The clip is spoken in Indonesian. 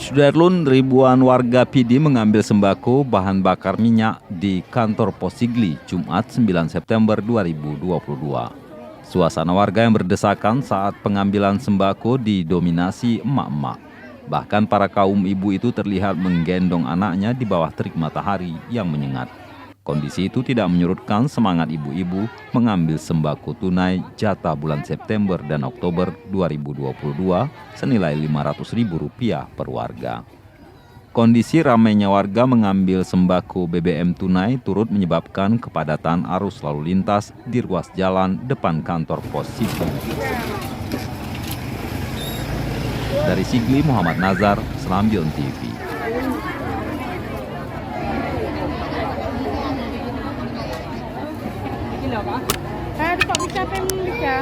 Sudarlun, ribuan warga PD mengambil sembako bahan bakar minyak di kantor Posigli Jumat 9 September 2022. Suasana warga yang berdesakan saat pengambilan sembako didominasi emak-emak. Bahkan para kaum ibu itu terlihat menggendong anaknya di bawah terik matahari yang menyengat. Kondisi itu tidak menyurutkan semangat ibu-ibu mengambil sembako tunai jatah bulan September dan Oktober 2022 senilai Rp500.000 per warga. Kondisi ramainya warga mengambil sembako BBM tunai turut menyebabkan kepadatan arus lalu lintas di ruas jalan depan kantor pos Sigli. Dari Sigli, Muhammad Nazar, Serambion TV. Ada Pak bisa,